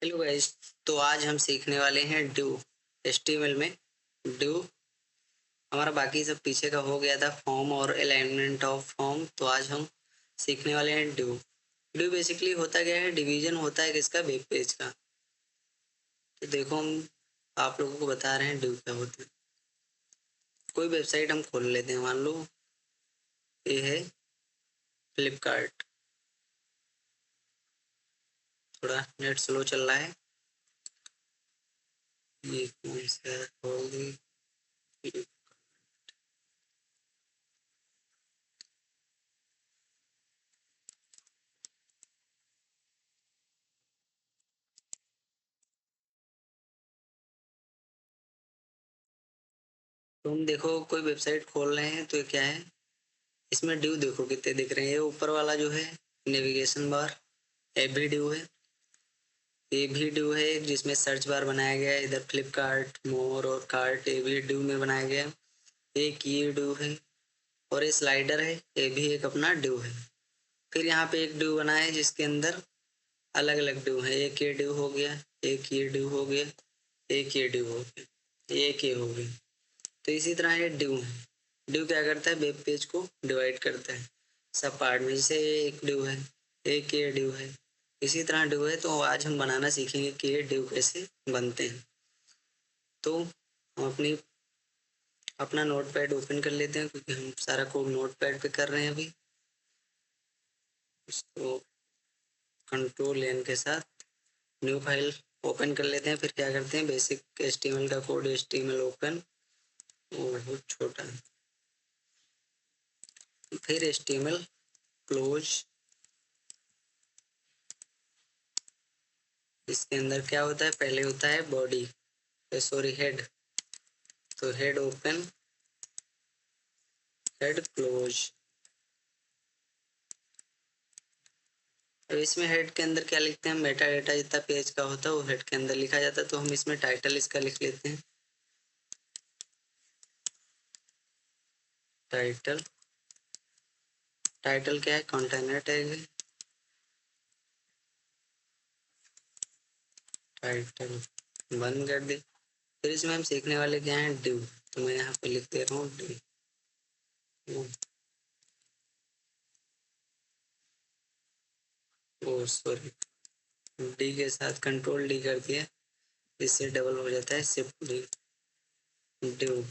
Hello guys. तो आज हम सीखने वाले हैं डू। एचटीएमएल में डू हमारा बाकी सब पीछे का हो गया था, फॉर्म और अलाइनमेंट ऑफ फॉर्म। तो आज हम सीखने वाले हैं डू। डू बेसिकली होता क्या है, डिवीजन होता है किसका, वेब पेज का। तो देखो, हम आप लोगों को बता रहे हैं डू क्या होता है। कोई वेबसाइट हम खोल लेते हैं, मान लो ये है फ्लिपकार्ट। थोड़ा नेट स्लो चल रहा है। ये कौन सा खोल दी। तो हम देखो कोई वेबसाइट खोल रहे हैं, तो ये क्या है, इसमें ड्यू देखो कितने दिख रहे हैं। ये ऊपर वाला जो है नेविगेशन बार, ये भी ड्यू है। ये भी ड्यू है जिसमें सर्च बार बनाया गया है। इधर फ्लिपकार्ट, मोर और कार्ट, ये भी ड्यू में बनाया गया है। एक ये ड्यू है और ये स्लाइडर है, ये भी एक अपना ड्यू है। फिर यहाँ पे एक ड्यू बना है जिसके अंदर अलग अलग ड्यू है। एक ये ड्यू हो गया, एक ये ड्यू हो गया, एक ये ड्यू हो गया, एक ये हो गया। तो इसी तरह ये ड्यू है। ड्यू क्या करता है, वेब पेज को डिवाइड करता है सब पार्ट में। जैसे एक ड्यू है, एक ये ड्यू है, इसी तरह ड्यू है। तो आज हम बनाना सीखेंगे कि ये ड्यू कैसे बनते हैं। तो हम अपना नोट पैड ओपन कर लेते हैं, क्योंकि हम सारा कोड नोट पैड पे कर रहे हैं अभी। इसको कंट्रोल एन के साथ न्यू फाइल ओपन कर लेते हैं। फिर क्या करते हैं, बेसिक एचटीएमएल का कोड एचटीएमएल ओपन, बहुत छोटा है। फिर एचटीएमएल क्लोज। इसके अंदर क्या होता है, पहले होता है बॉडी, सॉरी हेड। तो हेड ओपन, हेड क्लोज। अब इसमें हेड के अंदर क्या लिखते हैं, मेटा डेटा जितना पेज का होता है वो हेड के अंदर लिखा जाता है। तो हम इसमें टाइटल इसका लिख लेते हैं, टाइटल। टाइटल क्या है, कंटेनर टैग है। टाइटल बंद कर दे। फिर इसमें हम सीखने वाले क्या हैं, ड्यू। तो मैं यहाँ पे लिख दे रहा हूँ ड्यू। ओ सॉरी, डी के साथ कंट्रोल डी कर दिया, इससे डबल हो जाता है शिफ्ट डी, ड्यू।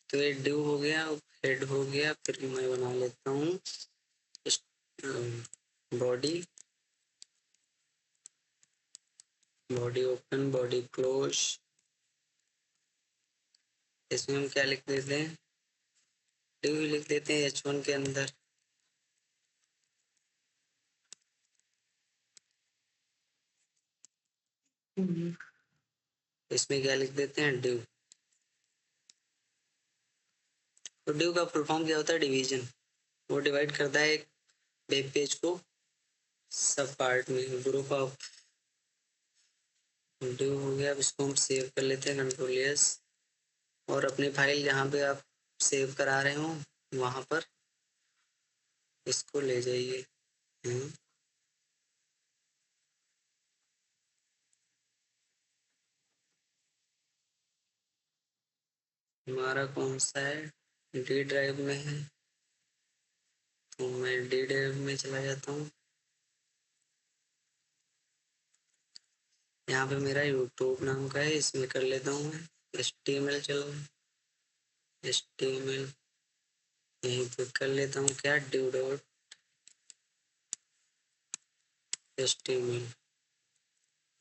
तो ये ड्यू हो गया, हेड हो गया। फिर मैं बना लेता हूँ body. Body open, body close. इसमें हम क्या लिख देते हैं, ड्यू लिख देते हैं H1 के अंदर। इसमें क्या लिख देते हैं, ड्यू। तो ड्यू का फुल फॉर्म क्या होता है, डिवीजन। वो डिवाइड करता है एक वेब पेज को सब पार्ट में। ग्रुप ऑफ ड्यू हो गया। अब इसको हम सेव कर लेते हैं, कंट्रोल एस। और अपनी फाइल जहाँ पे आप सेव करा रहे हो वहाँ पर इसको ले जाइए। हमारा कौन सा है, डी ड्राइव में है। तो मैं डी ड्राइव में चला जाता हूँ। यहाँ पे मेरा यूट्यूब नाम का है, इसमें कर लेता हूँ मैं HTML। चलो HTML यहीं पे कर लेता हूँ, क्या, ड्यू डॉट HTML।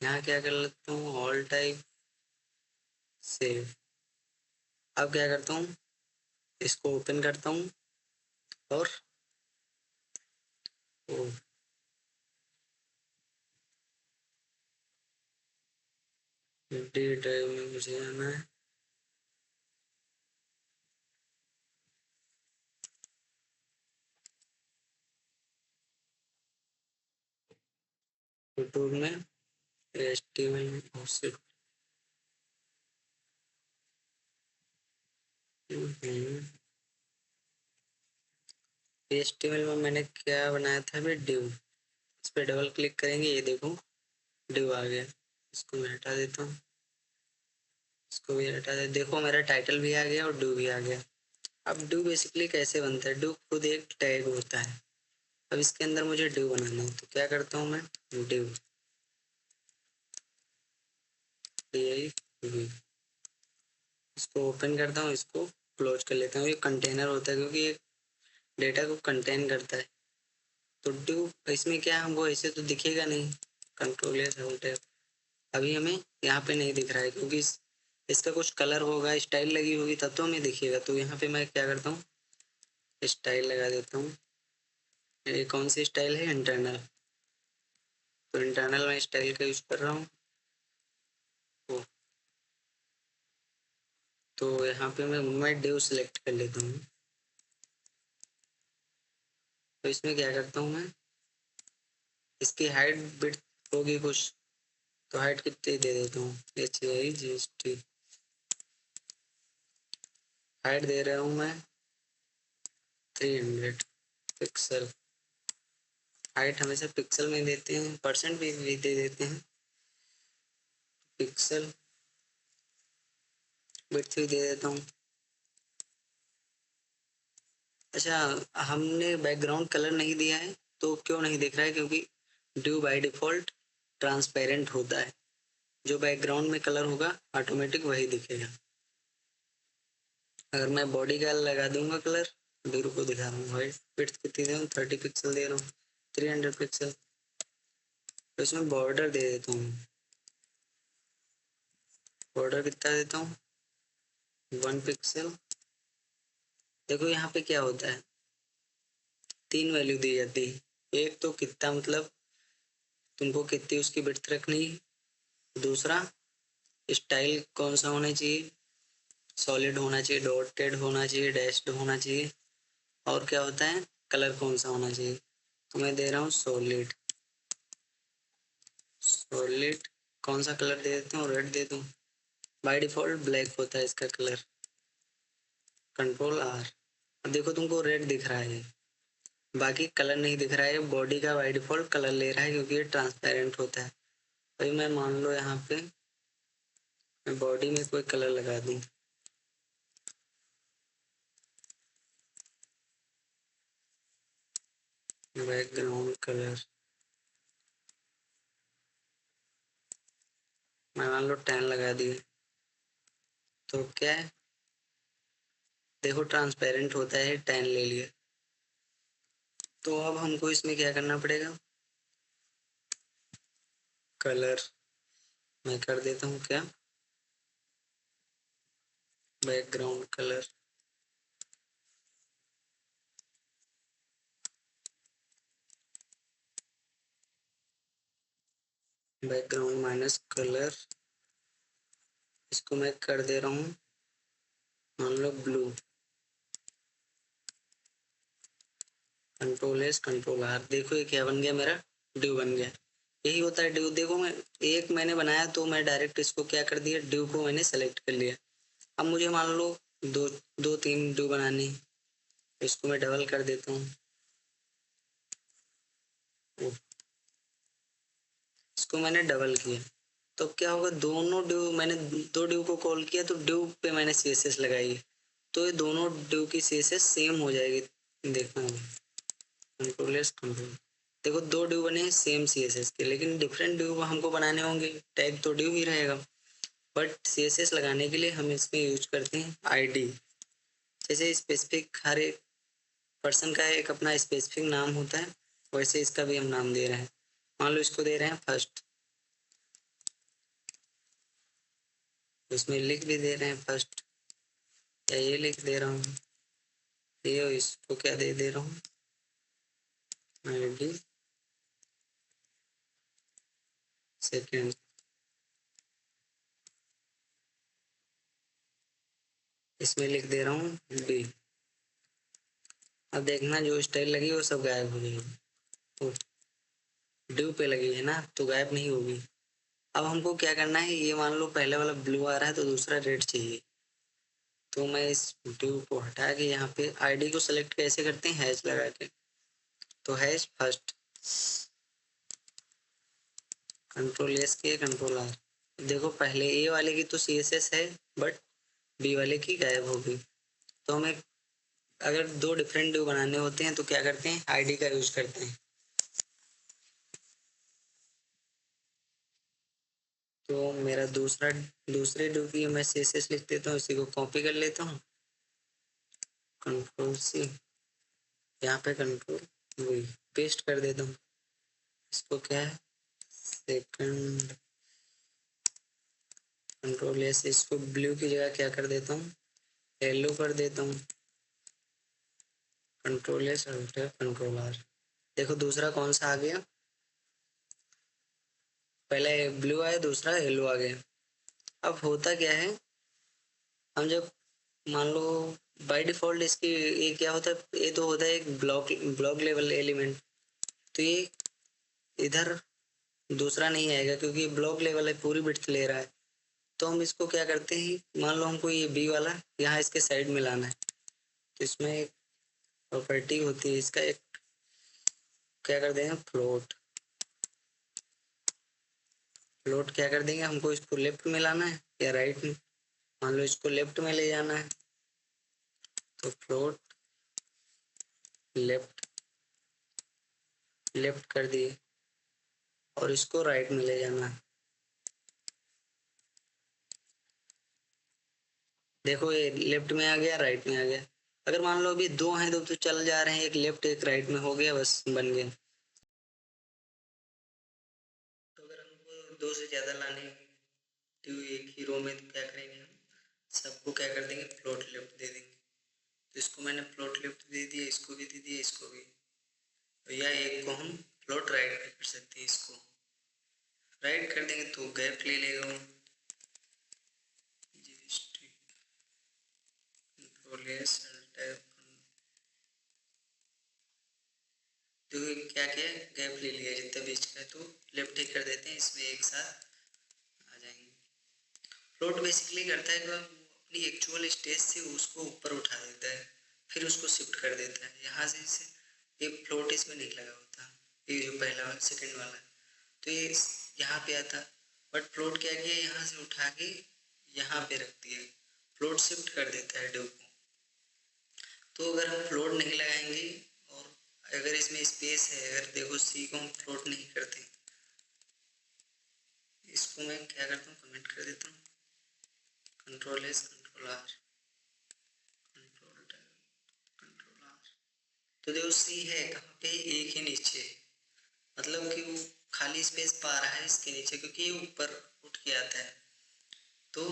यहाँ क्या कर लेता हूँ, ऑल टाइप सेव। अब क्या करता हूँ, इसको ओपन करता हूँ और डी ड्राइव में मुझे आना है। यूट्यूब में HTML में से HTML में मैंने क्या बनाया था अभी, div। इस पर डबल क्लिक करेंगे, ये देखो div आ गया। इसको मैं हटा देता हूँ, इसको भी हटा दे। देखो मेरा टाइटल भी आ गया और div भी आ गया। अब div बेसिकली कैसे बनता है, div खुद एक टैग होता है। अब इसके अंदर मुझे div बनाना है, तो क्या करता हूँ मैं, div div, इसको ओपन करता हूँ, इसको क्लोज कर लेता हूँ। ये कंटेनर होता है क्योंकि ये डेटा को कंटेन करता है। तो div इसमें क्या है, हमको ऐसे तो दिखेगा नहीं, कंट्रोल एस होल्ड है। अभी हमें यहाँ पे नहीं दिख रहा है क्योंकि इसका कुछ कलर होगा, स्टाइल लगी होगी, तब तो हमें दिखेगा। तो यहाँ पे मैं क्या करता हूँ, स्टाइल लगा देता हूँ। ये कौन सी स्टाइल है, इंटरनल। तो इंटरनल में स्टाइल का यूज़ कर रहा हूँ। तो यहाँ पे मैं div सेलेक्ट कर लेता हूँ। तो इसमें क्या करता हूँ मैं, इसकी हाइट विड्थ होगी कुछ, तो हाइट कितनी दे देता हूँ, HIGST हाइट दे रहा हूँ मैं 300 पिक्सल। हाइट हमेशा पिक्सल में देते हैं, परसेंट भी दे देते हैं। पिक्सल विड्थ भी दे देता हूँ। अच्छा, हमने बैकग्राउंड कलर नहीं दिया है, तो क्यों नहीं दिख रहा है, क्योंकि div बाय डिफ़ॉल्ट ट्रांसपेरेंट होता है। जो बैकग्राउंड में कलर होगा ऑटोमेटिक वही दिखेगा। अगर मैं बॉडी का लगा दूंगा कलर, दूर को दिखा रहा हूँ, वाइट विड्थ कितनी दे रहा हूँ, 30 पिक्सल दे रहा हूँ, 300 पिक्सल। तो इसमें बॉर्डर दे देता हूँ, बॉर्डर कितना देता हूँ, 1 पिक्सल। देखो यहाँ पे क्या होता है, 3 वैल्यू दी जाती है। एक तो कितना, मतलब तुमको कितनी उसकी विड्थ रखनी है। दूसरा, स्टाइल कौन सा होना चाहिए, सॉलिड होना चाहिए, डॉटेड होना चाहिए, डैश्ड होना चाहिए। और क्या होता है, कलर कौन सा होना चाहिए। तो मैं दे रहा हूँ सॉलिड। सॉलिड कौन सा कलर दे देता हूँ, रेड दे दूँ। बाय डिफ़ॉल्ट ब्लैक होता है इसका कलर, कंट्रोल आर। अब देखो तुमको रेड दिख रहा है, बाकी कलर नहीं दिख रहा है। बॉडी का बाय डिफ़ॉल्ट कलर ले रहा है क्योंकि ये ट्रांसपेरेंट होता है। भाई मैं मान लो यहाँ पे मैं बॉडी में कोई कलर लगा दूँ, बैकग्राउंड कलर मैं मान लो 10 लगा दिए। तो क्या है, देखो ट्रांसपेरेंट होता है, 10 ले लिया। तो अब हमको इसमें क्या करना पड़ेगा, कलर मैं कर देता हूँ क्या, background colour. Background minus colour, इसको मैं कर दे रहा हूँ मान लो blue. Control S control R, देखो ये क्या बन गया, मेरा ड्यू बन गया। यही होता है ड्यू। देखो मैंने बनाया तो मैं डायरेक्ट इसको क्या कर दिया, ड्यू को मैंने सेलेक्ट कर लिया। अब मुझे मान लो दो दो तीन ड्यू बनानी, इसको मैं डबल कर देता हूँ। इसको मैंने डबल किया, तो क्या होगा, दोनों ड्यू मैंने दो ड्यू को कॉल किया तो ड्यू पे मैंने CSS लगाई, तो ये दोनों ड्यू की CSS सेम हो जाएगी। देखना कंट्रोल एस कंट्रोल, देखो दो ड्यू बने हैं सेम CSS के, लेकिन डिफरेंट ड्यू हमको बनाने होंगे। टैग तो ड्यू ही रहेगा, बट CSS लगाने के लिए हम इसमें यूज करते हैं ID। जैसे स्पेसिफिक हर एक पर्सन का एक अपना स्पेसिफिक नाम होता है, वैसे इसका भी हम नाम दे रहे हैं। मान लो इसको दे रहे हैं फर्स्ट, उसमें लिख भी दे रहे हैं फर्स्ट, या ये लिख दे रहा हूँ, ये इसको क्या दे दे रहा हूँ, ID सेकेंड। इसमें लिख दे रहा हूँ D। अब देखना जो स्टाइल लगी वो सब गायब हो जाएगी। ड्यू पे लगी है ना, तो गायब नहीं होगी। अब हमको क्या करना है, ये मान लो पहले वाला ब्लू आ रहा है तो दूसरा रेड चाहिए। तो मैं इस ड्यू को हटा के यहाँ पे आईडी को सेलेक्ट कैसे करते हैं, हैश लगा के। तो हैश फर्स्ट, कंट्रोल एस के कंट्रोल आर। देखो पहले ए वाले की तो CSS है बट बी वाले की गायब हो गई। तो हमें अगर दो डिफरेंट ड्यू बनाने होते हैं तो क्या करते हैं, आईडी का यूज करते हैं। तो मेरा दूसरे ड्यू की मैं CSS लिख देता हूँ, इसी को कॉपी कर लेता हूँ, कंट्रोल C, यहाँ पे कंट्रोल वही पेस्ट कर देता हूँ। इसको क्या है, सेकंड, कंट्रोल एस, इसको ब्लू की जगह क्या कर देता हूँ, येलो कर देता हूँ, control S alt control R. देखो दूसरा कौन सा आ गया, पहले ब्लू आया, दूसरा येलो आ गया। अब होता क्या है, हम जब मान लो बाय डिफॉल्ट इसकी ये क्या होता है, ये तो होता है एक ब्लॉक लेवल एलिमेंट। तो ये इधर दूसरा नहीं आएगा क्योंकि ब्लॉक लेवल है, पूरी बिट्स ले रहा है। तो हम इसको क्या करते हैं, मान लो हमको ये बी वाला यहाँ इसके साइड में लाना है, तो इसमें एक प्रॉपर्टी होती है इसका, एक क्या कर देंगे, फ्लोट। फ्लोट क्या कर देंगे, हमको इसको लेफ्ट में लाना है या राइट में, मान लो इसको लेफ्ट में ले जाना है, तो फ्लोट लेफ्ट, लेफ्ट कर दिए, और इसको राइट में ले जाना है। देखो ये लेफ्ट में आ गया, राइट में आ गया। अगर मान लो अभी दो हैं तो चल जा रहे हैं, एक लेफ्ट एक राइट में हो गया, बस बन गया। तो अगर हमको दो से ज्यादा लाने तो एक ही रो में, तो क्या करेंगे, हम सबको क्या कर देंगे, फ्लोट लेफ्ट दे देंगे। तो इसको मैंने फ्लोट लेफ्ट दे दिया, इसको भी दे दिया, इसको भी। तो या एक को हम फ्लोट राइट भी कर सकते हैं, इसको राइट कर देंगे तो गैप ले लेगा वो। कंट्रोल एस अल्टर, तो क्या किया, गैप ले लिया जितना बीच का, तो लेफ्ट ही कर देते हैं, इसमें एक साथ आ जाएंगे। फ्लोट बेसिकली करता है कि अपनी एक्चुअल स्टेज से उसको ऊपर उठा देता है, फिर उसको शिफ्ट कर देता है यहाँ से इसे। ये फ्लोट इसमें नहीं लगा होता, ये जो पहला वाला सेकंड वाला, तो ये यहाँ पे आता। बट फ्लोट क्या किया, यहाँ से उठा के यहाँ पे रख दिया, फ्लोट शिफ्ट कर देता है ड्यू को। तो अगर हम फ्लोट नहीं लगाएंगे, और अगर इसमें स्पेस है, अगर देखो सी को हम फ्लोट नहीं करते, इसको मैं क्या करता हूँ, कमेंट कर देता हूँ, control S control R, control R. तो देखो सी है कहाँ पे, एक ही नीचे, मतलब कि वो खाली स्पेस पा रहा है इसके नीचे, क्योंकि ये ऊपर उठ के आता है। तो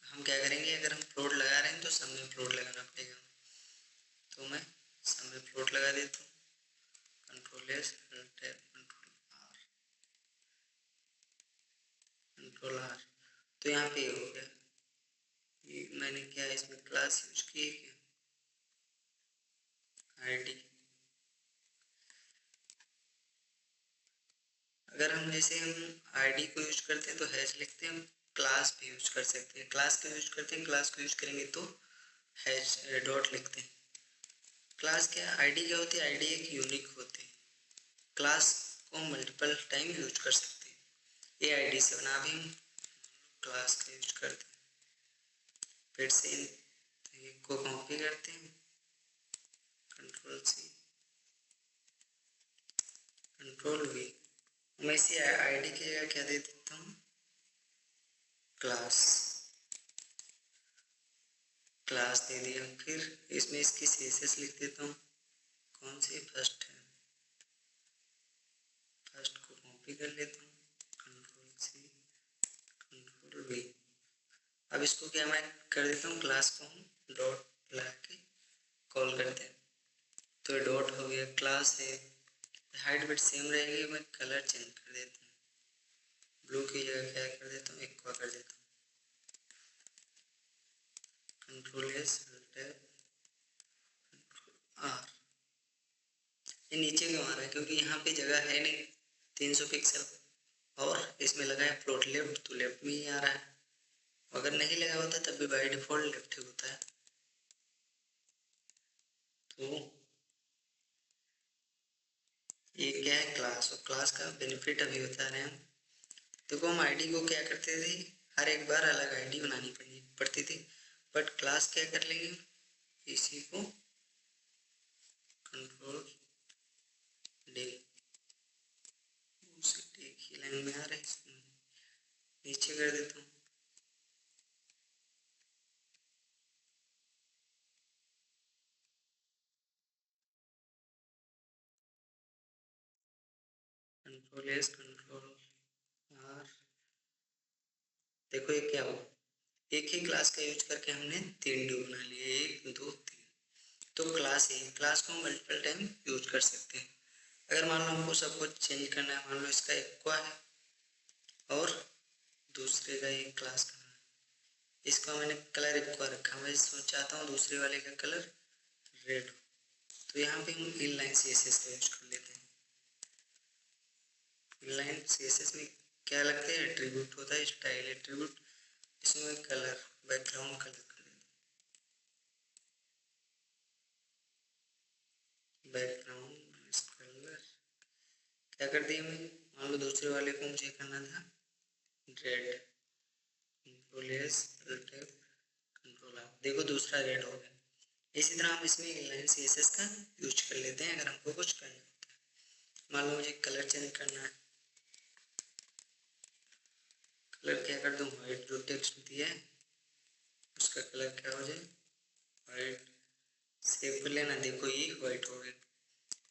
हम क्या करेंगे, अगर हम फ्लोट लगा रहे हैं तो सब में फ्लोट लगाना पड़ेगा। तो मैं सब में फ्लोट लगा देता हूँ, कंट्रोल एस कंट्रोल आर। तो यहाँ पे हो गया, ये मैंने क्या इसमें क्लास यूज की है, क्या आईडी। अगर हम जैसे हम आईडी को यूज करते हैं तो हैश लिखते हैं, हम क्लास भी यूज कर सकते हैं, क्लास को यूज करते हैं, क्लास को यूज करेंगे तो हैश डॉट लिखते हैं। क्लास क्या, आईडी क्या होती है, आईडी एक यूनिक होती है, क्लास को मल्टीपल टाइम यूज कर सकते हैं। ये आईडी से बना, अभी हम क्लास का यूज करते हैं। फिर से को कॉपी करते हैं, कंट्रोल सी कंट्रोल वी। मैं इसी आईडी की जगह क्या दे देता हूँ, क्लास, क्लास दे दिया। फिर इसमें इसकी CSS लिख देता हूँ, कौन सी, फर्स्ट है, फर्स्ट को कॉपी कर लेता हूँ, कंट्रोल सी कंट्रोल वी। अब इसको क्या मैं कर देता हूँ, क्लास को हम डॉट लगा के कॉल करते हैं, तो डॉट हो गया, क्लास है, हाइट बिट सेम रहेगी, मैं कलर चेंज कर देता हूँ, ब्लू की जगह क्या कर देता हूँ, एक्वा कर देता हूँ, कंट्रोल एस आर। ये नीचे क्यों आ रहा है, क्योंकि यहाँ पे जगह है नहीं 300 पिक्सल, और इसमें लगा है फ्लोट लेफ्ट, तो लेफ्ट में ही आ रहा है, अगर नहीं लगा होता तब भी बाई डिफॉल्ट लेफ्ट ही होता है। तो ये क्या है, क्लास, और क्लास का बेनिफिट अभी बता रहे हैं हम। देखो हम आईडी को क्या करते थे, हर एक बार अलग आईडी बनानी पड़ती थी, बट क्लास क्या कर लेंगे, इसी को कंट्रोल डी, उसे एक ही लाइन में आ रहा है, नीचे कर देता हूँ। Control S, control R. देखो ये क्या हुआ, एक ही क्लास का यूज करके हमने 3 ड्यू बना लिए, 1 2 3। तो क्लास है, क्लास को हम मल्टीपल टाइम यूज कर सकते हैं। अगर मान लो हमको सब कुछ चेंज करना है, मान लो इसका एक्वा है और दूसरे का एक क्लास करना है, इसका मैंने कलर एक्वा रखा, मैं चाहता हूँ दूसरे वाले का कलर रेड हो, तो यहाँ पे हम इनलाइन सीएसएस का यूज कर लेते हैं। इनलाइन सीएसएस में क्या लगता है, एट्रीब्यूट होता है, स्टाइल एट्रीब्यूट, इसमें कलर, बैकग्राउंड कलर कर देते हैं, बैकग्राउंड कलर क्या कर दिया मैं, मान लो दूसरे वाले को मुझे करना था red, control S, control R, देखो दूसरा रेड हो गया। इसी तरह हम इसमें इनलाइन सीएसएस का यूज कर लेते हैं अगर हमको कुछ करना होता है। मान लो मुझे कलर चेंज करना है, कलर क्या कर दूँ, वाइट, जो टेक्स्ट दिया है उसका कलर क्या हो जाए, वाइट। सेव कर लेना, देखो ये वाइट हो गया।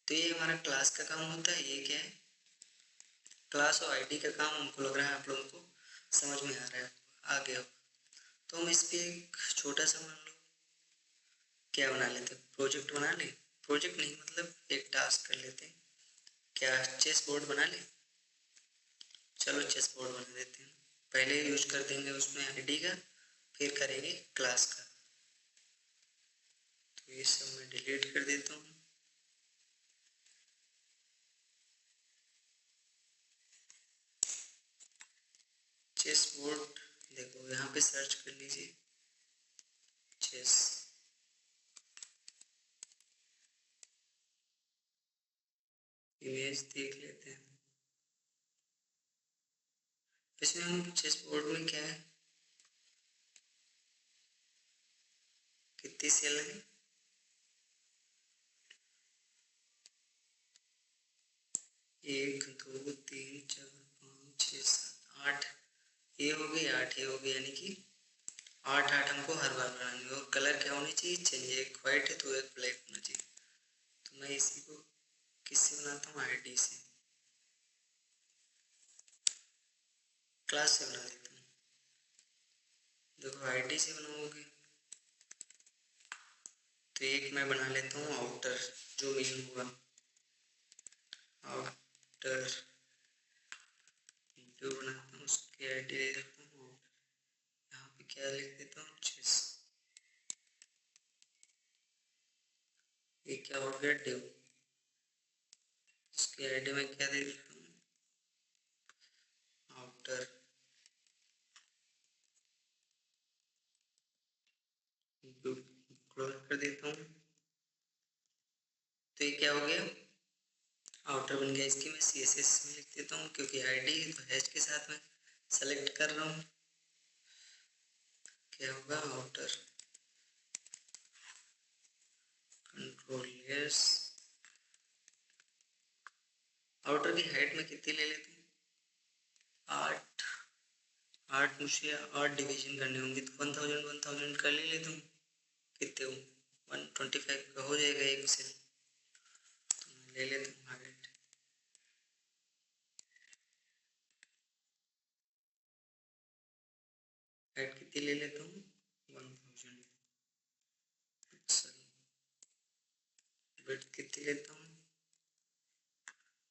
तो ये हमारा क्लास का काम होता है। ये क्या है, क्लास और आईडी का काम। हमको लग रहा है आप लोगों को समझ में आ रहा है, आ गया हो। तो हम इस पे एक छोटा सा मान लो क्या बना लेते, प्रोजेक्ट बना ले, प्रोजेक्ट नहीं मतलब एक टास्क कर लेते हैं, क्या चेस बोर्ड बना ले, चलो चेस बोर्ड बना देते हैं। पहले यूज कर देंगे उसमें आईडी का, फिर करेंगे क्लास का। तो ये सब मैं डिलीट कर देता हूँ। चेस बोर्ड, देखो यहाँ पे सर्च कर लीजिए चेस, इमेज देख लेते हैं। इसमें हम चेस बोर्ड में क्या है, कितनी सेल है, 1 2 3 4 5 6 7 8, ये हो गई 8, ये हो गई, यानी कि 8 8 हमको हर बार बनानी है। और कलर क्या होनी चाहिए, चेंज, एक वाइट है तो एक ब्लैक होना चाहिए। तो मैं इसी को किससे बनाता हूँ, आईडी से, क्लास से बना देता हूँ। देखो आईडी से बनाओगे तो एक मैं बना लेता हूँ आउटर, जो मेन होगा, आउटर जो बनाता हूँ उसकी आईडी दे देता हूँ, यहाँ पे क्या लिख देता हूँ, चेस। ये क्या हो गया, डिव, इसकी आईडी में क्या दे देता हूँ, आउटर, क्लोज कर देता हूँ। तो ये क्या हो गया, आउटर बन गया। इसकी मैं CSS में लिख देता हूँ, क्योंकि आईडी है तो हैश के साथ में सेलेक्ट कर रहा हूँ। क्या होगा, आउटर, कंट्रोल एस, आउटर की हाइट में कितनी ले लेते हैं, 8, 8 मुझे 8 डिवीजन करने होंगे तो 1000 1000 का ले लेता हूँ, कितने हो 125 का हो जाएगा एक सेल, तो मैं ले लेता हूँ हाइट, हाइट कितनी ले लेता हूँ 1000 पिक्सल, विड्थ कितनी लेता हूँ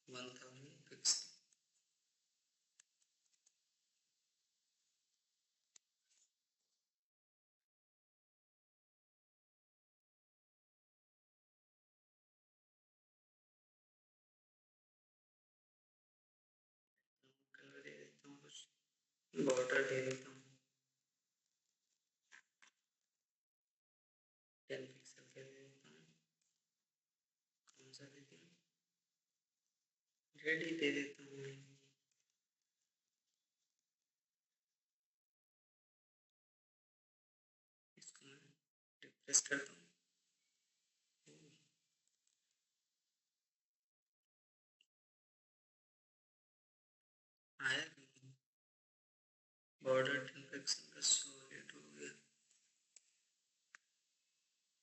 1000 पिक्सल। कलर दे देता हूँ, कुछ बॉर्डर दे देता हूँ, रेड ही दे देता हूँ। इसको मैं रिफ्रेश करता हूँ। आया बॉर्डर 10 पिक्सल का सॉलिड हो गया।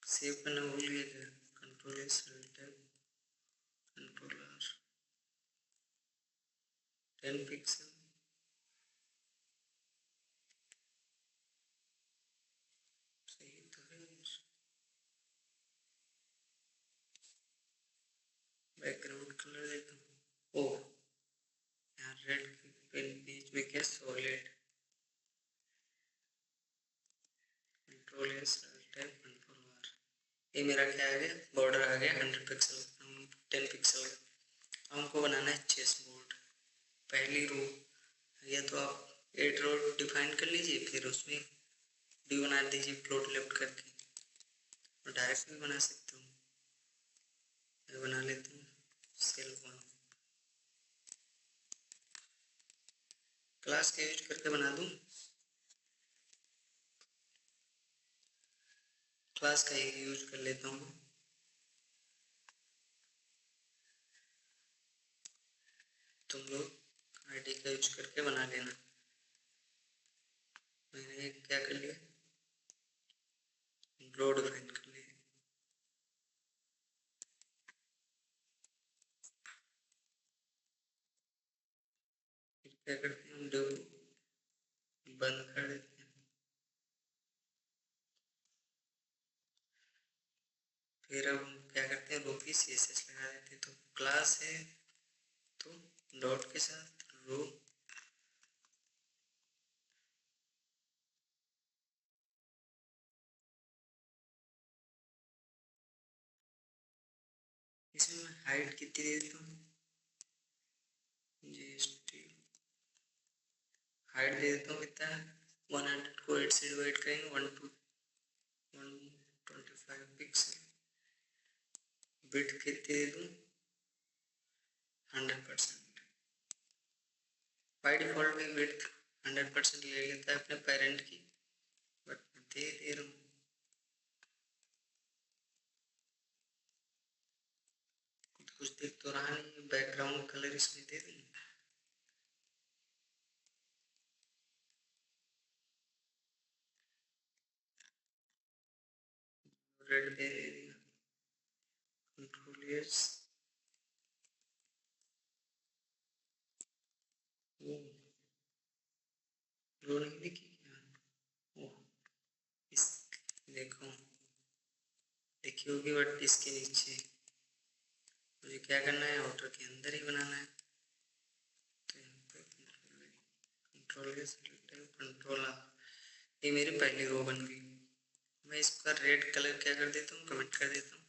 सेव करना भूल गया क्या? Control S tab control R 10 pixel सही तो है। बैकग्राउंड कलर देता हूँ। ओह यहाँ रेड के बीच में क्या solid. Control S tab control R. ये मेरा क्या आ गया? बॉर्डर आ गया 100 पिक्सल 10 पिक्सल का। हमको बनाना है चेस बोर्ड। पहली रो या तो आप 8 रो डिफाइन कर लीजिए, फिर उसमें भी बना दीजिए प्लॉट लेफ्ट करके, और डायरेक्ट भी बना सकते हो। मैं बना लेता हूँ सेल 1 क्लास का यूज करके बना दूँ। क्लास का ही यूज कर लेता हूँ। तुम लोग आईडी का यूज करके बना लेना। मैंने क्या कर लिया? रो डिफाइन कर लिया। फिर क्या करते हैं, हम डो बंद कर देते हैं। फिर अब हम क्या करते हैं, रो की CSS लगा देते हैं। तो क्लास है तो डॉट के साथ रो, इसमें मैं हाइट कितनी दे देता हूँ, GST हाइट दे देता हूँ कितना, 100 को 8 से डिवाइड करेंगे 125 पिक्सल। विड्थ कितनी दे दूँ, 100%। बाई डिफॉल्ट में विड्थ 100% ले लेता है अपने पेरेंट की, बट दे रहा हूँ। कुछ दिख तो रहा नहीं, बैकग्राउंड कलर इसमें दे दूँ। रेड दे दिया, कंट्रोल एस। रो नहीं दिखी क्या? ओह इस देखो देखी होगी, बट इसके नीचे मुझे क्या करना है, आउटर के अंदर ही बनाना है। तो यहाँ पे कंट्रोल एस कंट्रोल आर, ये मेरी पहली रो बन गई। मैं इसका रेड कलर क्या कर देता हूँ, कमेंट कर देता हूँ।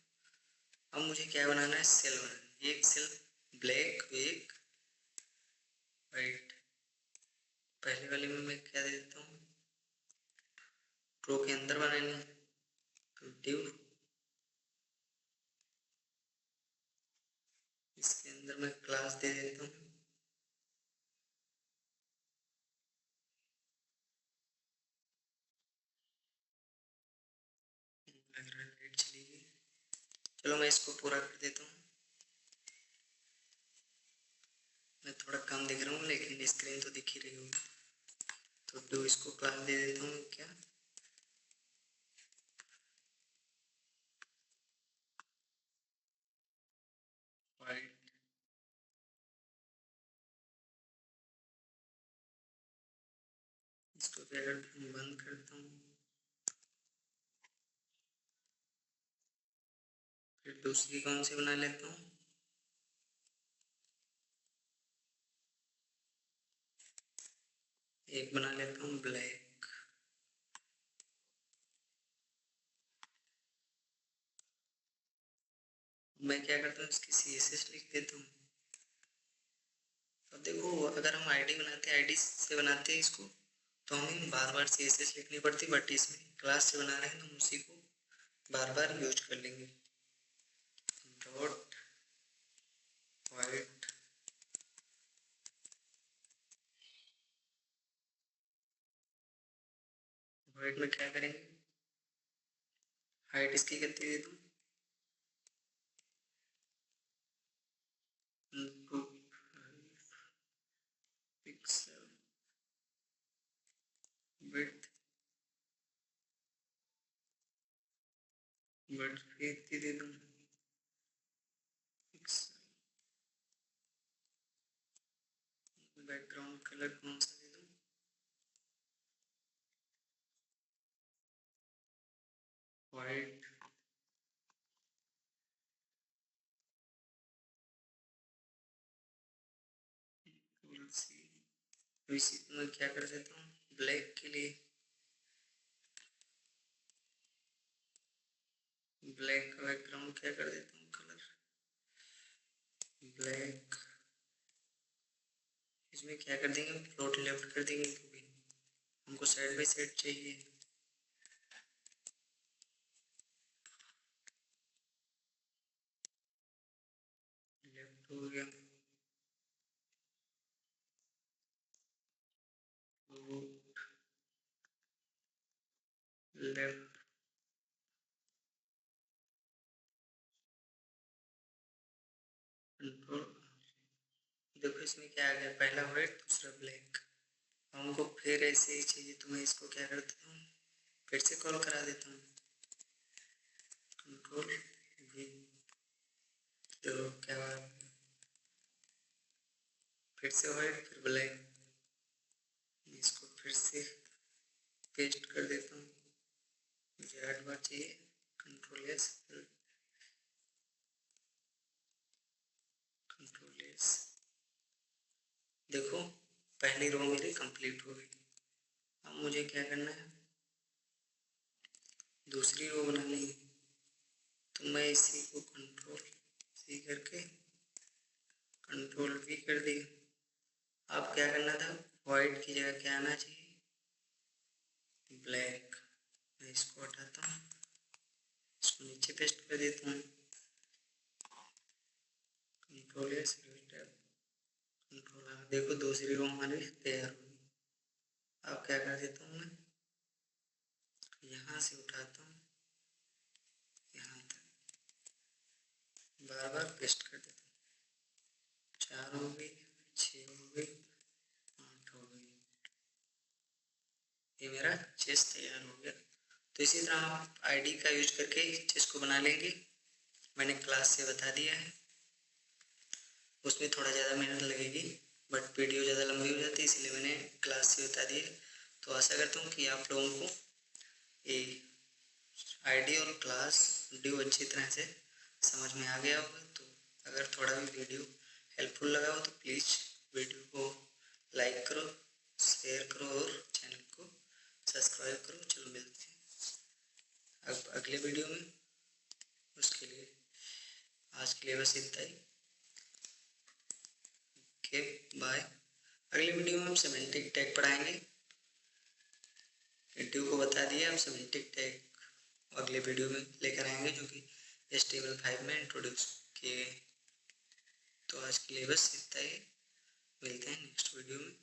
अब मुझे क्या बनाना है, सेल बनाना है। एक सेल ब्लैक, एक वाइट। पहले वाले में मैं क्या दे देता हूँ, रो के अंदर बनानी है तो डिव, इसके अंदर मैं क्लास दे देता हूँ। लग रहा है लाइट चली गई। चलो मैं इसको पूरा कर देता हूँ। मैं थोड़ा कम दिख रहा हूँ लेकिन स्क्रीन तो दिख ही रही होगी। तो डिव इसको क्लास दे देता हूँ क्या, वाइट। इसको क्या करता हूँ, बंद करता हूँ। फिर दूसरी कौन सी बना लेता हूँ, एक बना लेता हूँ ब्लैक। मैं क्या करता हूँ, इसकी CSS लिख देता हूँ। अब देखो अगर हम आईडी बनाते, आईडी से बनाते हैं इसको, तो हमें बार बार CSS लिखनी पड़ती, बट इसमें क्लास से बना रहे हैं तो हम उसी को बार बार यूज कर लेंगे। डॉट वाइट में क्या करेंगे, हाइट इसकी कितनी दे दूँ, 2 पिक्सल, विड्थ कितनी दे दूँ, पिक्सल, बैकग्राउंड कलर कौन सा दे दूँ, वाइट, इसी में क्या कर देता हूँ, ब्लैक के लिए ब्लैक का बैकग्राउंड क्या कर देता हूँ, कलर ब्लैक। इसमें क्या कर देंगे, फ्लोट लेफ्ट कर देंगे क्योंकि हमको साइड बाई साइड चाहिए। लेफ्ट हो गया, लेफ्ट, कंट्रोल। देखो इसमें क्या आ गया, पहला वाइट दूसरा ब्लैक। हमको फिर ऐसे ही चाहिए तो मैं इसको क्या कर देता हूँ, फिर से कॉल करा देता हूँ, कंट्रोल V। तो क्या हुआ, फिर से वाइट फिर ब्लैक, इसको फिर से पेस्ट कर देता हूँ, मुझे 8 बार चाहिए, कंट्रोल S, कंट्रोल S। देखो पहली रो मेरी कंप्लीट हो गई। अब मुझे क्या करना है, दूसरी रो बनानी है, तो मैं इसी को कंट्रोल C करके कंट्रोल V कर दिया। अब क्या करना था, वाइट की जगह क्या आना चाहिए, ब्लैक। मैं इसको हटाता हूँ, इसको नीचे पेस्ट कर देता हूँ, कंट्रोल S, कंट्रोल R। देखो दूसरी रो हमारी तैयार हो गई। अब क्या कर देता हूँ, मैं यहाँ से उठाता हूँ यहाँ तक, बार बार पेस्ट कर देता हूँ, 4 हो गई, 6 हो गई, 8 हो गई, ये मेरा चेस्ट तैयार हो गया। तो इसी तरह आप आईडी का यूज करके चेस्ट को बना लेंगे। मैंने क्लास से बता दिया है, उसमें थोड़ा ज़्यादा मेहनत लगेगी बट वीडियो ज़्यादा लंबी हो जाती है, इसलिए मैंने क्लास से बता दिया। तो आशा करता हूँ कि आप लोगों को ये आईडी और क्लास ड्यू अच्छी तरह से समझ में आ गया होगा। तो अगर थोड़ा भी वीडियो हेल्पफुल लगा हो तो प्लीज़ वीडियो को लाइक करो, शेयर करो और चैनल को सब्सक्राइब करो। चलो मिलते हैं अब अगले वीडियो में, उसके लिए आज के लिए बस इतना ही। Okay bye. अगले वीडियो में हम सिमेंटिक टैग पढ़ाएंगे, ड्यू को बता दिया, हम सिमेंटिक टैग अगले वीडियो में लेकर आएंगे जो कि HTML5 में इंट्रोड्यूस किए गए। तो आज के लिए बस इतना ही, मिलते हैं नेक्स्ट वीडियो में।